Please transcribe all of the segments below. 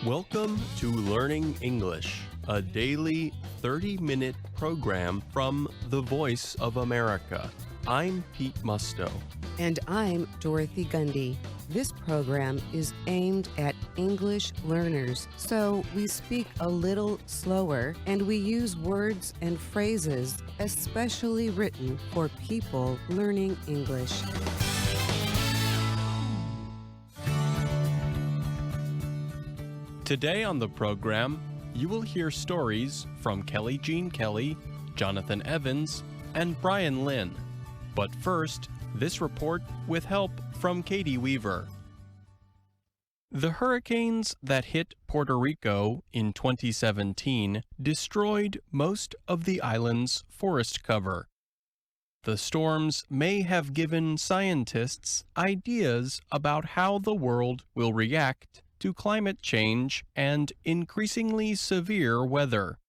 Welcome to Learning English, a daily 30-minute program from the Voice of America. I'm Pete Musto. And I'm Dorothy Gundy. This program is aimed at English learners, so we speak a little slower and we use words and phrases especially written for people learning English. Today on the program, you will hear stories from Kelly Jean Kelly, Jonathan Evans, and Brian Lynn. But first, this report with help from Katie Weaver. The hurricanes that hit Puerto Rico in 2017 destroyed most of the island's forest cover. The storms may have given scientists ideas about how the world will react to climate change and increasingly severe weather.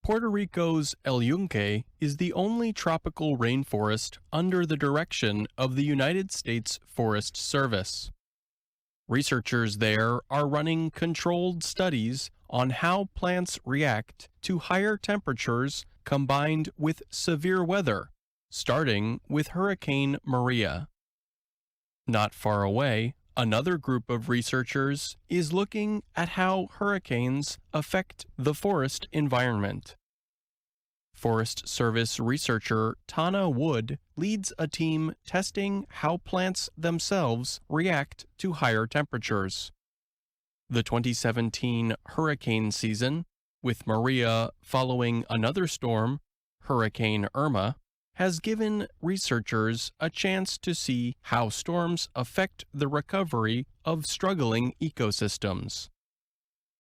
Puerto Rico's El Yunque is the only tropical rainforest under the direction of the United States Forest Service. Researchers there are running controlled studies on how plants react to higher temperatures combined with severe weather, starting with Hurricane Maria. Not far away, another group of researchers is looking at how hurricanes affect the forest environment. Forest Service researcher Tana Wood leads a team testing how plants themselves react to higher temperatures. The 2017 hurricane season, with Maria following another storm, Hurricane Irma, has given researchers a chance to see how storms affect the recovery of struggling ecosystems.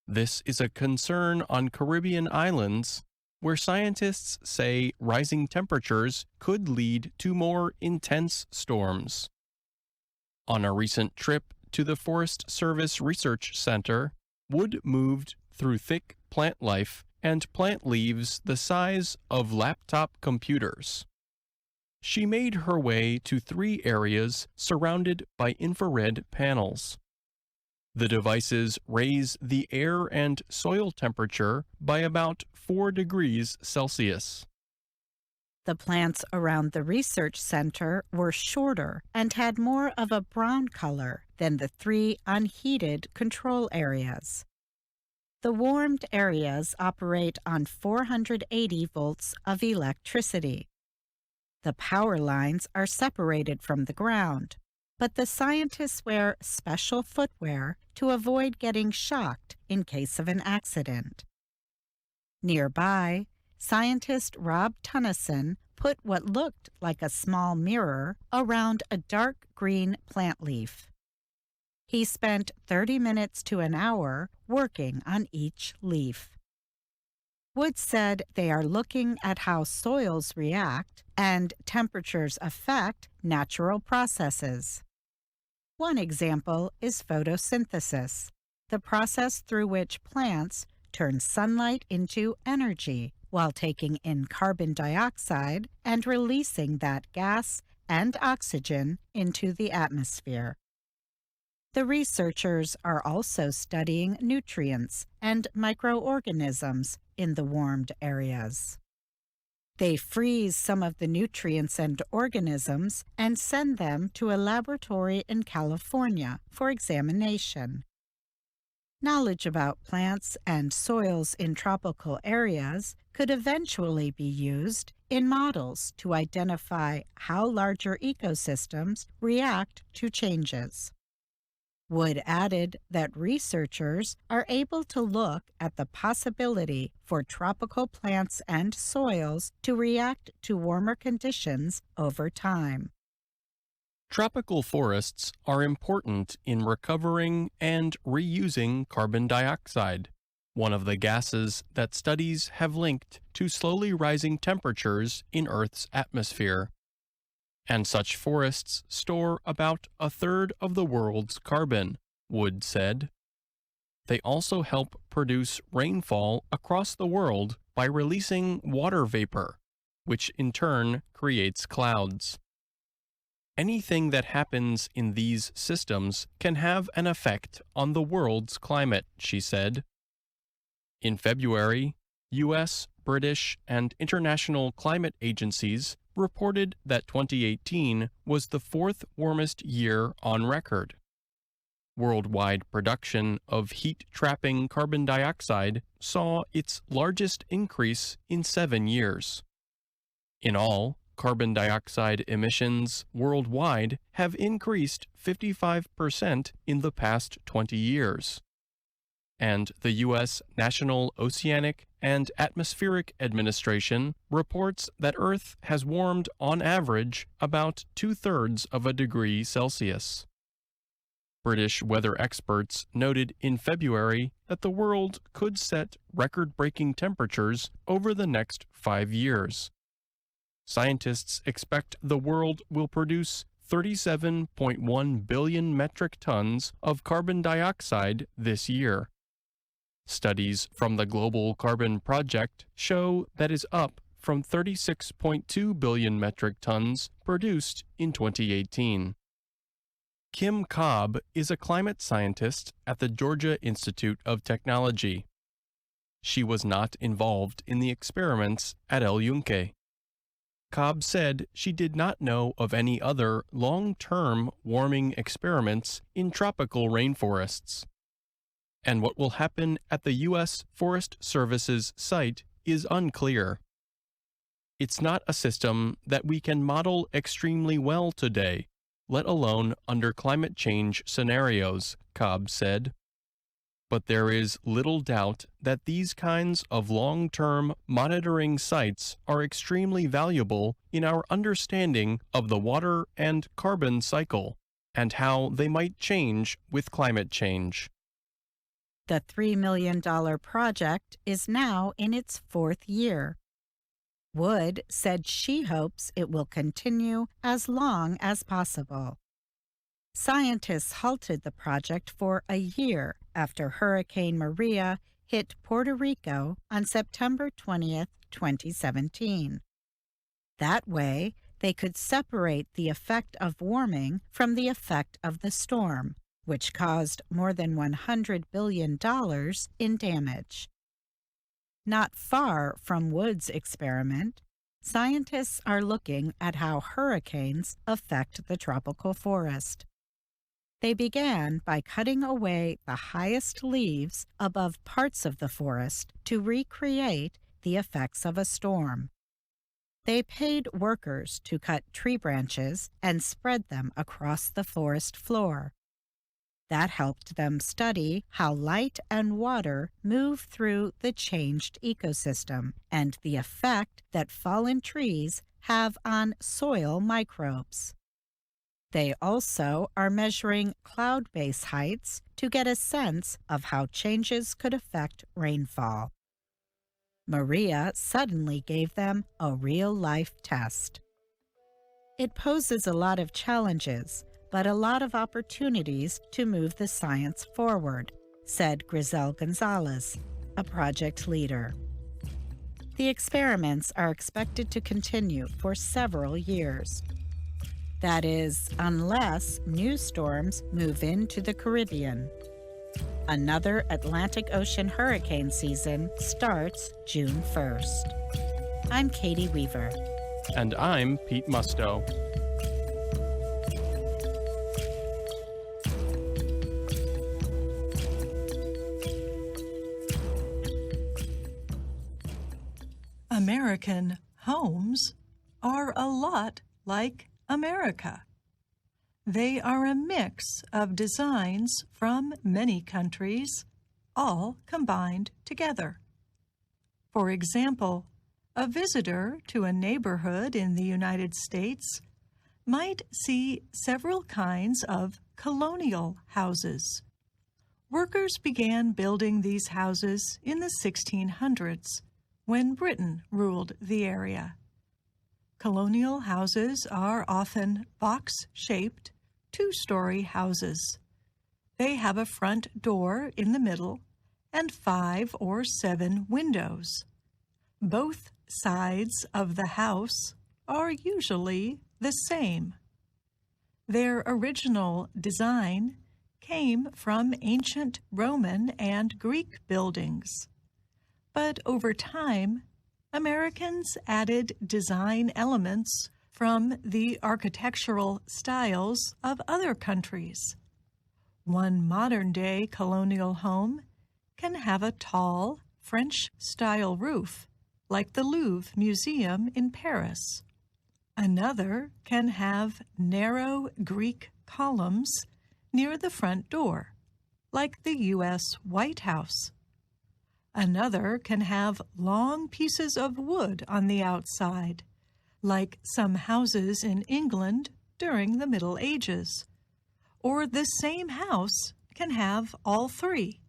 This is a concern on Caribbean islands, where scientists say rising temperatures could lead to more intense storms. On a recent trip to the Forest Service Research Center, Wood moved through thick plant life and plant leaves the size of laptop computers. She made her way to 3 areas surrounded by infrared panels. The devices raise the air and soil temperature by about 4 degrees Celsius. The plants around the research center were shorter and had more of a brown color than the 3 unheated control areas. The warmed areas operate on 480 volts of electricity. The power lines are separated from the ground, but the scientists wear special footwear to avoid getting shocked in case of an accident. Nearby, scientist Rob Tunnison put what looked like a small mirror around a dark green plant leaf. He spent 30 minutes to an hour working on each leaf. Wood said they are looking at how soils react and temperatures affect natural processes. One example is photosynthesis, the process through which plants turn sunlight into energy while taking in carbon dioxide and releasing that gas and oxygen into the atmosphere. The researchers are also studying nutrients and microorganisms in the warmed areas. They freeze some of the nutrients and organisms and send them to a laboratory in California for examination. Knowledge about plants and soils in tropical areas could eventually be used in models to identify how larger ecosystems react to changes. Wood added that researchers are able to look at the possibility for tropical plants and soils to react to warmer conditions over time. Tropical forests are important in recovering and reusing carbon dioxide, one of the gases that studies have linked to slowly rising temperatures in Earth's atmosphere. And such forests store about 1/3 of the world's carbon, Wood said. They also help produce rainfall across the world by releasing water vapor, which in turn creates clouds. Anything that happens in these systems can have an effect on the world's climate, she said. In February, U.S., British, and international climate agencies reported that 2018 was the fourth warmest year on record. Worldwide production of heat-trapping carbon dioxide saw its largest increase in 7 years. In all, carbon dioxide emissions worldwide have increased 55% in the past 20 years. And the U.S. National Oceanic and Atmospheric Administration reports that Earth has warmed on average about 2/3 of a degree Celsius. British weather experts noted in February that the world could set record-breaking temperatures over the next 5 years. Scientists expect the world will produce 37.1 billion metric tons of carbon dioxide this year. Studies from the Global Carbon Project show that is up from 36.2 billion metric tons produced in 2018. Kim Cobb is a climate scientist at the Georgia Institute of Technology. She was not involved in the experiments at El Yunque. Cobb said she did not know of any other long-term warming experiments in tropical rainforests. And what will happen at the U.S. Forest Service's site is unclear. It's not a system that we can model extremely well today, let alone under climate change scenarios, Cobb said. But there is little doubt that these kinds of long-term monitoring sites are extremely valuable in our understanding of the water and carbon cycle and how they might change with climate change. The $3 million project is now in its fourth year. Wood said she hopes it will continue as long as possible. Scientists halted the project for a year after Hurricane Maria hit Puerto Rico on September 20, 2017. That way, they could separate the effect of warming from the effect of the storm, which caused more than $100 billion in damage. Not far from Wood's experiment, scientists are looking at how hurricanes affect the tropical forest. They began by cutting away the highest leaves above parts of the forest to recreate the effects of a storm. They paid workers to cut tree branches and spread them across the forest floor. That helped them study how light and water move through the changed ecosystem and the effect that fallen trees have on soil microbes. They also are measuring cloud base heights to get a sense of how changes could affect rainfall. Maria suddenly gave them a real-life test. It poses a lot of challenges, but a lot of opportunities to move the science forward, said Grisel Gonzalez, a project leader. The experiments are expected to continue for several years. That is, unless new storms move into the Caribbean. Another Atlantic Ocean hurricane season starts June 1st. I'm Katie Weaver. And I'm Pete Musto. American homes are a lot like America. They are a mix of designs from many countries, all combined together. For example, a visitor to a neighborhood in the United States might see several kinds of colonial houses. Workers began building these houses in the 1600s, when Britain ruled the area. Colonial houses are often box-shaped, two-story houses. They have a front door in the middle and 5 or 7 windows. Both sides of the house are usually the same. Their original design came from ancient Roman and Greek buildings. But over time, Americans added design elements from the architectural styles of other countries. One modern-day colonial home can have a tall, French-style roof, like the Louvre Museum in Paris. Another can have narrow Greek columns near the front door, like the U.S. White House. Another can have long pieces of wood on the outside, like some houses in England during the Middle Ages. Or the same house can have all three.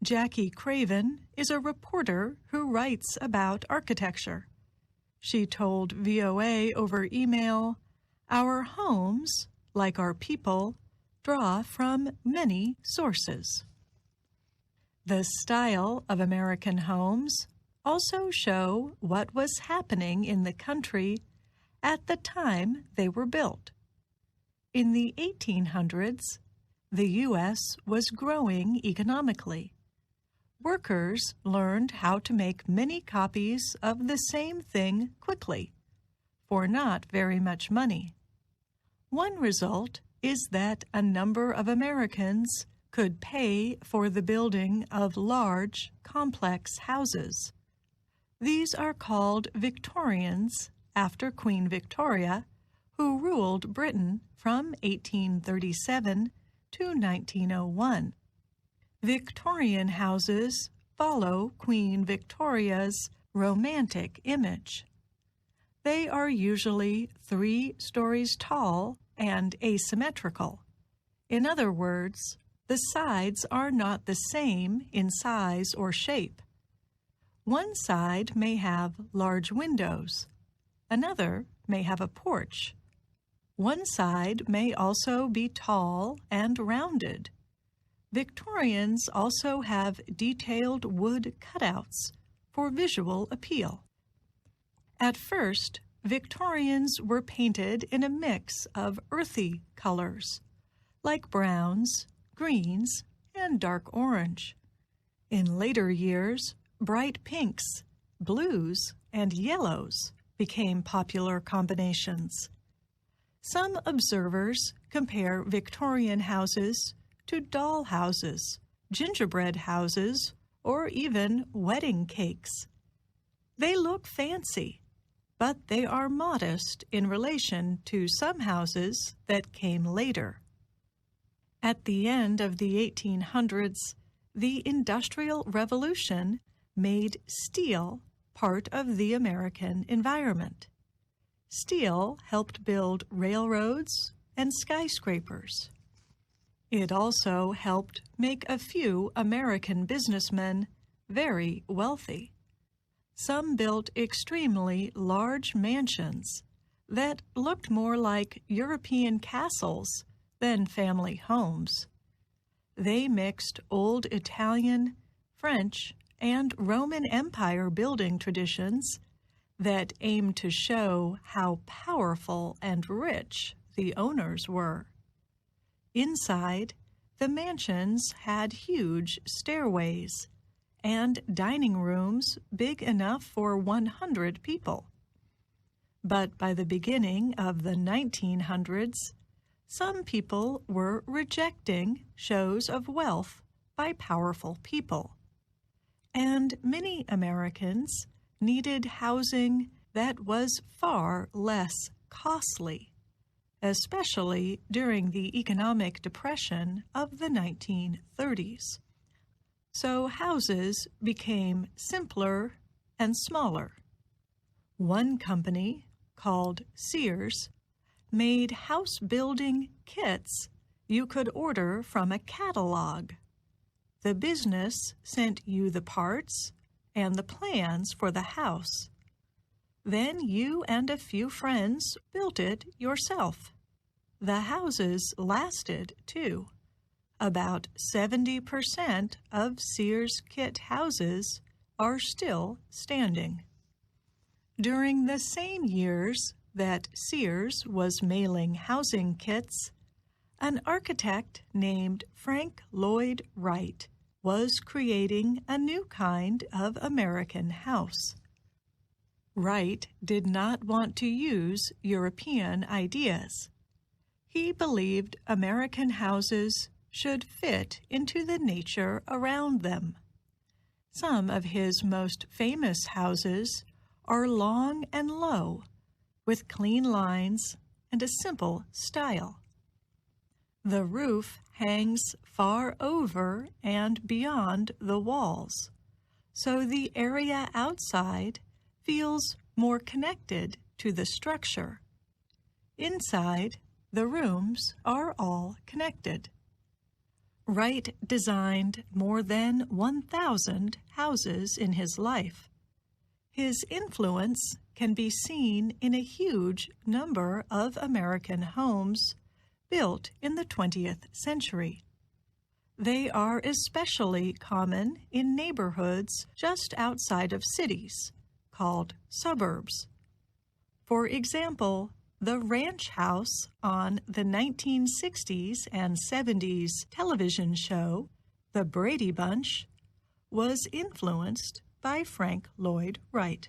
Jackie Craven is a reporter who writes about architecture. She told VOA over email, "Our homes, like our people, draw from many sources." The style of American homes also show what was happening in the country at the time they were built. In the 1800s, the U.S. was growing economically. Workers learned how to make many copies of the same thing quickly, for not very much money. One result is that a number of Americans could pay for the building of large, complex houses. These are called Victorians, after Queen Victoria, who ruled Britain from 1837 to 1901. Victorian houses follow Queen Victoria's romantic image. They are usually 3 stories tall and asymmetrical. In other words, the sides are not the same in size or shape. One side may have large windows. Another may have a porch. One side may also be tall and rounded. Victorians also have detailed wood cutouts for visual appeal. At first, Victorians were painted in a mix of earthy colors, like browns, greens, and dark orange. In later years, bright pinks, blues, and yellows became popular combinations. Some observers compare Victorian houses to doll houses, gingerbread houses, or even wedding cakes. They look fancy, but they are modest in relation to some houses that came later. At the end of the 1800s, the Industrial Revolution made steel part of the American environment. Steel helped build railroads and skyscrapers. It also helped make a few American businessmen very wealthy. Some built extremely large mansions that looked more like European castles than family homes. They mixed old Italian, French, and Roman Empire building traditions that aimed to show how powerful and rich the owners were. Inside, the mansions had huge stairways and dining rooms big enough for 100 people. But by the beginning of the 1900s, some people were rejecting shows of wealth by powerful people. And many Americans needed housing that was far less costly, especially during the economic depression of the 1930s. So houses became simpler and smaller. One company, called Sears, made house-building kits you could order from a catalog. The business sent you the parts and the plans for the house. Then you and a few friends built it yourself. The houses lasted, too. About 70% of Sears kit houses are still standing. During the same years, that Sears was mailing housing kits, an architect named Frank Lloyd Wright was creating a new kind of American house. Wright did not want to use European ideas. He believed American houses should fit into the nature around them. Some of his most famous houses are long and low, with clean lines and a simple style. The roof hangs far over and beyond the walls, so the area outside feels more connected to the structure. Inside, the rooms are all connected. Wright designed more than 1,000 houses in his life. His influence can be seen in a huge number of American homes built in the 20th century. They are especially common in neighborhoods just outside of cities, called suburbs. For example, the ranch house on the 1960s and 70s television show, The Brady Bunch, was influenced by Frank Lloyd Wright.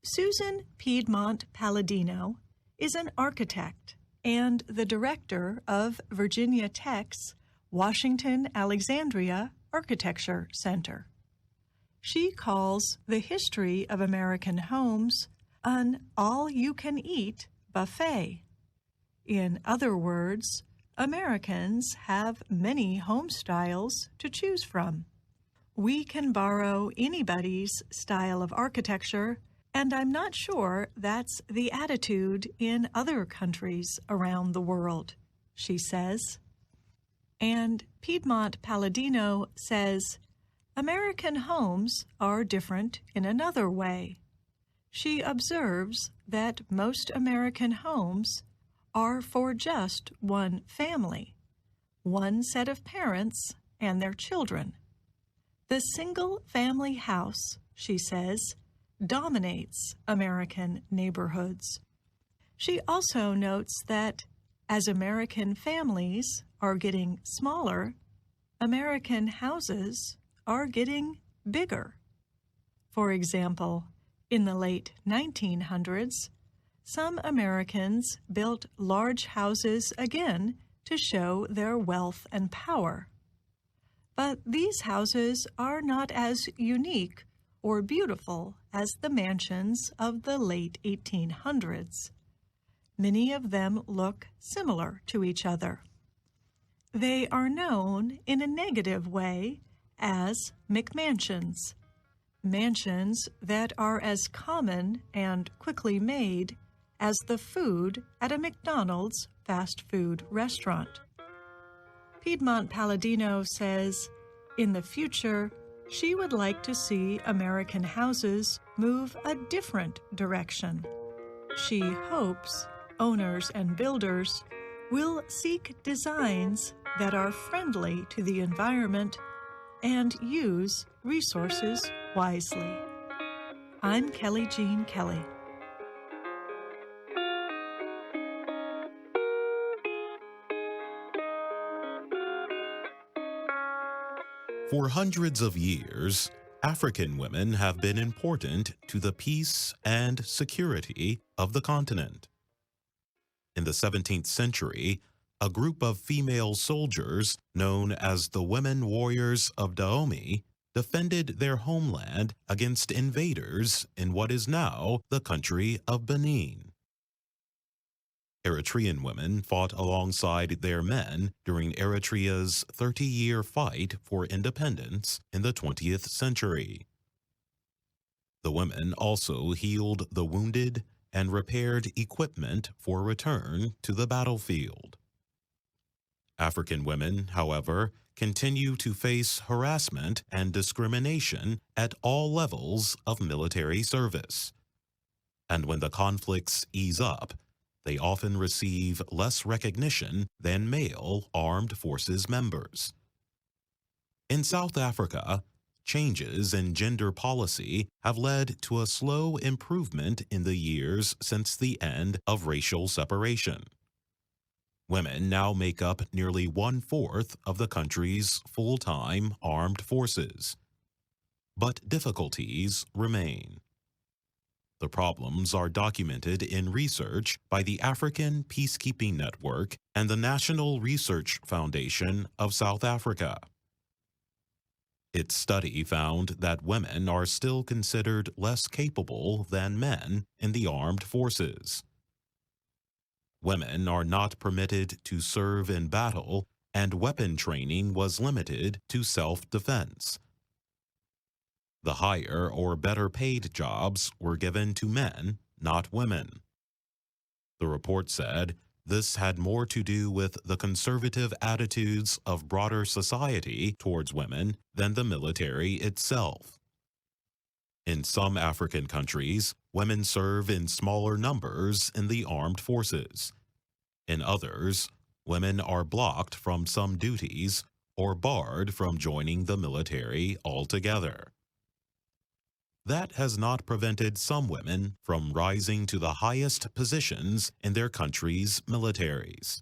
Susan Piedmont Palladino is an architect and the director of Virginia Tech's Washington Alexandria Architecture Center. She calls the history of American homes an all-you-can-eat buffet. In other words, Americans have many home styles to choose from. We can borrow anybody's style of architecture, and I'm not sure that's the attitude in other countries around the world, she says. And Piedmont Palladino says, American homes are different in another way. She observes that most American homes are for just one family, one set of parents and their children. The single-family house, she says, dominates American neighborhoods. She also notes that as American families are getting smaller, American houses are getting bigger. For example, in the late 1900s, some Americans built large houses again to show their wealth and power. But these houses are not as unique or beautiful as the mansions of the late 1800s. Many of them look similar to each other. They are known in a negative way as McMansions, mansions that are as common and quickly made as the food at a McDonald's fast food restaurant. Piedmont Palladino says, in the future, she would like to see American houses move a different direction. She hopes owners and builders will seek designs that are friendly to the environment and use resources wisely. I'm Kelly Jean Kelly. For hundreds of years, African women have been important to the peace and security of the continent. In the 17th century, a group of female soldiers known as the Women Warriors of Dahomey defended their homeland against invaders in what is now the country of Benin. Eritrean women fought alongside their men during Eritrea's 30-year fight for independence in the 20th century. The women also healed the wounded and repaired equipment for return to the battlefield. African women, however, continue to face harassment and discrimination at all levels of military service. And when the conflicts ease up, they often receive less recognition than male armed forces members. In South Africa, changes in gender policy have led to a slow improvement in the years since the end of racial separation. Women now make up nearly 1/4 of the country's full-time armed forces. But difficulties remain. The problems are documented in research by the African Peacekeeping Network and the National Research Foundation of South Africa. Its study found that women are still considered less capable than men in the armed forces. Women are not permitted to serve in battle, and weapon training was limited to self-defense. The higher or better paid jobs were given to men, not women. The report said this had more to do with the conservative attitudes of broader society towards women than the military itself. In some African countries, women serve in smaller numbers in the armed forces. In others, women are blocked from some duties or barred from joining the military altogether. That has not prevented some women from rising to the highest positions in their country's militaries.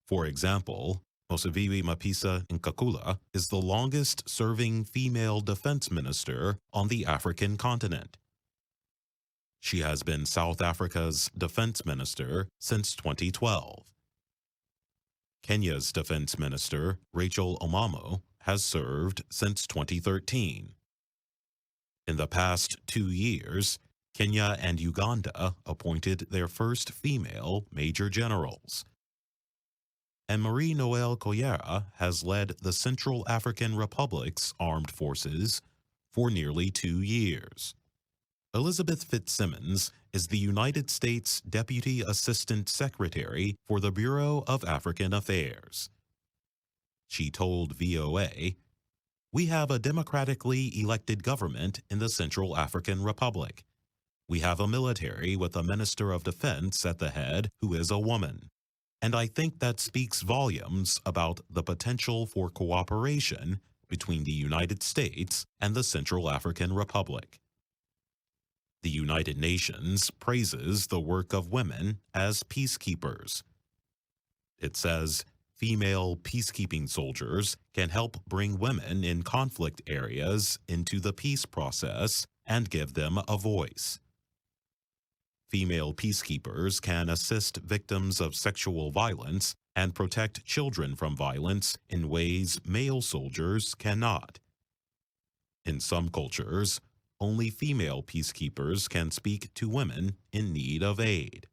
For example, Mosiviwe Mapisa Nkakula is the longest-serving female defense minister on the African continent. She has been South Africa's defense minister since 2012. Kenya's defense minister, Rachel Omamo, has served since 2013. In the past 2 years, Kenya and Uganda appointed their first female major generals. And Marie-Noelle Koyera has led the Central African Republic's armed forces for nearly 2 years. Elizabeth Fitzsimmons is the United States Deputy Assistant Secretary for the Bureau of African Affairs. She told VOA, "We have a democratically elected government in the Central African Republic. We have a military with a Minister of Defense at the head who is a woman. And I think that speaks volumes about the potential for cooperation between the United States and the Central African Republic." The United Nations praises the work of women as peacekeepers. It says female peacekeeping soldiers can help bring women in conflict areas into the peace process and give them a voice. Female peacekeepers can assist victims of sexual violence and protect children from violence in ways male soldiers cannot. In some cultures, only female peacekeepers can speak to women in need of aid.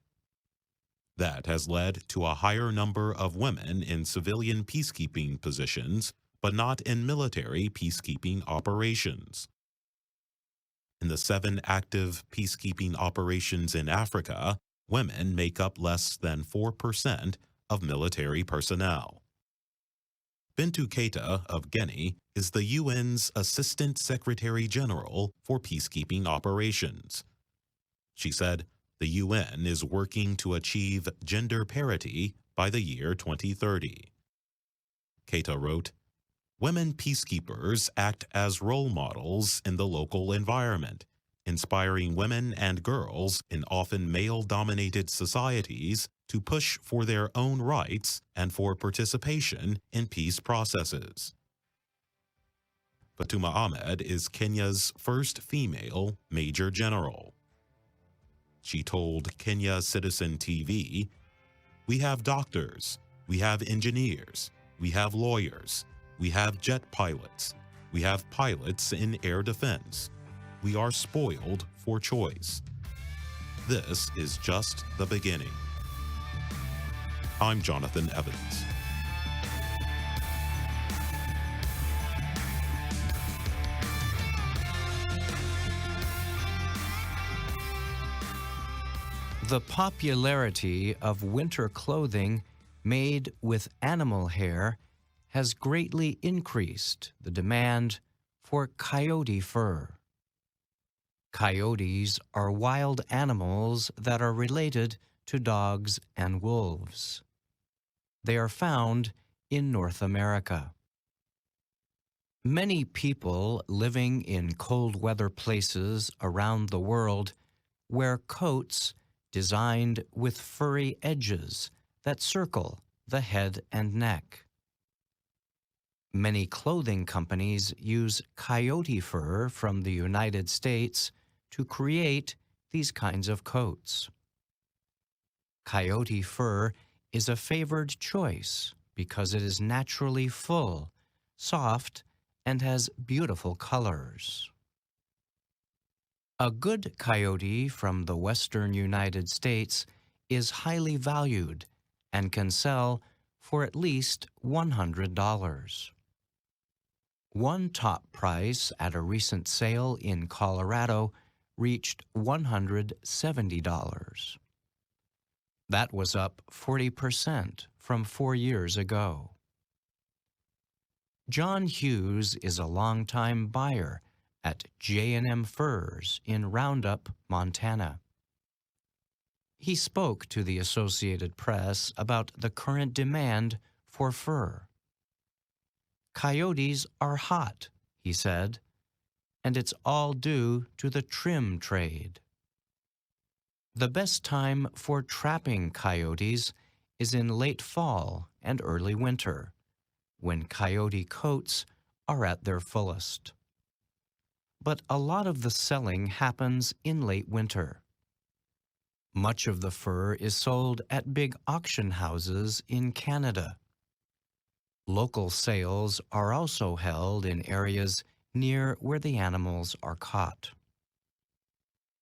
That has led to a higher number of women in civilian peacekeeping positions, but not in military peacekeeping operations. In the 7 active peacekeeping operations in Africa, women make up less than 4% of military personnel. Bintou Keita of Guinea is the UN's Assistant Secretary General for Peacekeeping Operations. She said the UN is working to achieve gender parity by the year 2030. Keita wrote, "Women peacekeepers act as role models in the local environment, inspiring women and girls in often male-dominated societies to push for their own rights and for participation in peace processes." Fatuma Ahmed is Kenya's first female major general. She told Kenya Citizen TV, "We have doctors, we have engineers, we have lawyers, we have jet pilots, we have pilots in air defense. We are spoiled for choice. This is just the beginning." I'm Jonathan Evans. The popularity of winter clothing made with animal hair has greatly increased the demand for coyote fur. Coyotes are wild animals that are related to dogs and wolves. They are found in North America. Many people living in cold weather places around the world wear coats designed with furry edges that circle the head and neck. Many clothing companies use coyote fur from the United States to create these kinds of coats. Coyote fur is a favored choice because it is naturally full, soft, and has beautiful colors. A good coyote from the western United States is highly valued and can sell for at least $100. One top price at a recent sale in Colorado reached $170. That was up 40% from 4 years ago. John Hughes is a longtime buyer at J&M Furs in Roundup, Montana. He spoke to the Associated Press about the current demand for fur. Coyotes are hot, he said, and it's all due to the trim trade. The best time for trapping coyotes is in late fall and early winter, when coyote coats are at their fullest. But a lot of the selling happens in late winter. Much of the fur is sold at big auction houses in Canada. Local sales are also held in areas near where the animals are caught.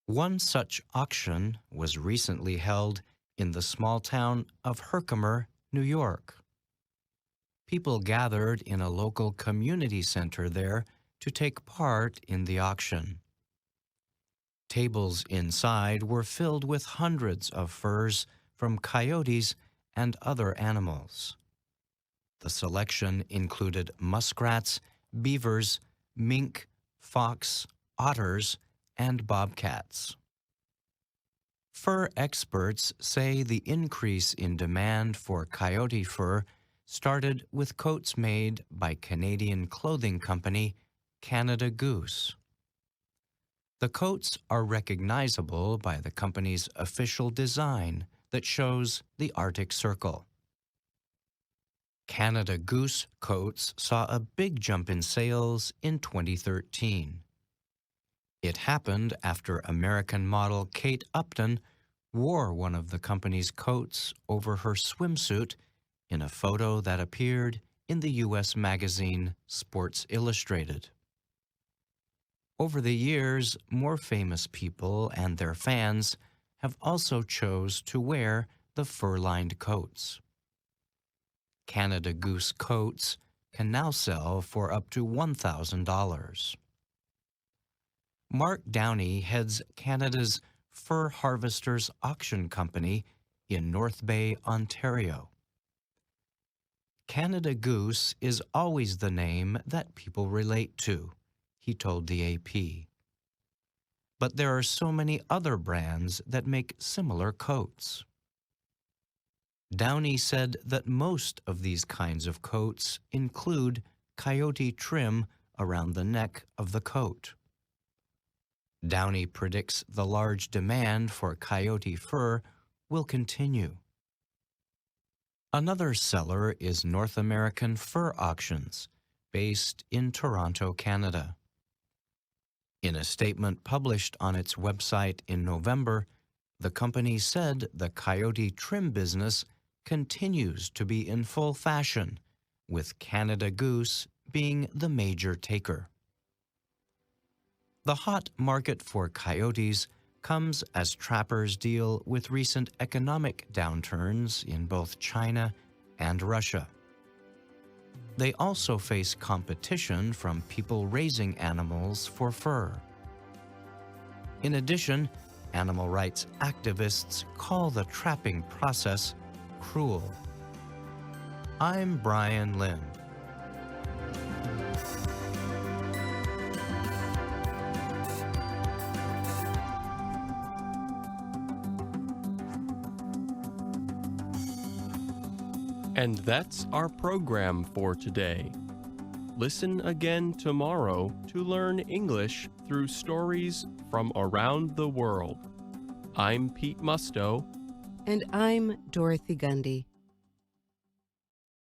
One such auction was recently held in the small town of Herkimer, New York. People gathered in a local community center there to take part in the auction. Tables inside were filled with hundreds of furs from coyotes and other animals. The selection included muskrats, beavers, mink, fox, otters, and bobcats. Fur experts say the increase in demand for coyote fur started with coats made by Canadian clothing company Canada Goose. The coats are recognizable by the company's official design that shows the Arctic Circle. Canada Goose coats saw a big jump in sales in 2013. It happened after American model Kate Upton wore one of the company's coats over her swimsuit in a photo that appeared in the U.S. magazine Sports Illustrated. Over the years, more famous people and their fans have also chose to wear the fur-lined coats. Canada Goose coats can now sell for up to $1,000. Mark Downey heads Canada's Fur Harvesters Auction Company in North Bay, Ontario. Canada Goose is always the name that people relate to, he told the AP. But there are so many other brands that make similar coats. Downey said that most of these kinds of coats include coyote trim around the neck of the coat. Downey predicts the large demand for coyote fur will continue. Another seller is North American Fur Auctions, based in Toronto, Canada. In a statement published on its website in November, the company said the coyote trim business continues to be in full fashion, with Canada Goose being the major taker. The hot market for coyotes comes as trappers deal with recent economic downturns in both China and Russia. They also face competition from people raising animals for fur. In addition, animal rights activists call the trapping process cruel. I'm Brian Lynn. And that's our program for today. Listen again tomorrow to learn English through stories from around the world. I'm Pete Musto. And I'm Dorothy Gundy.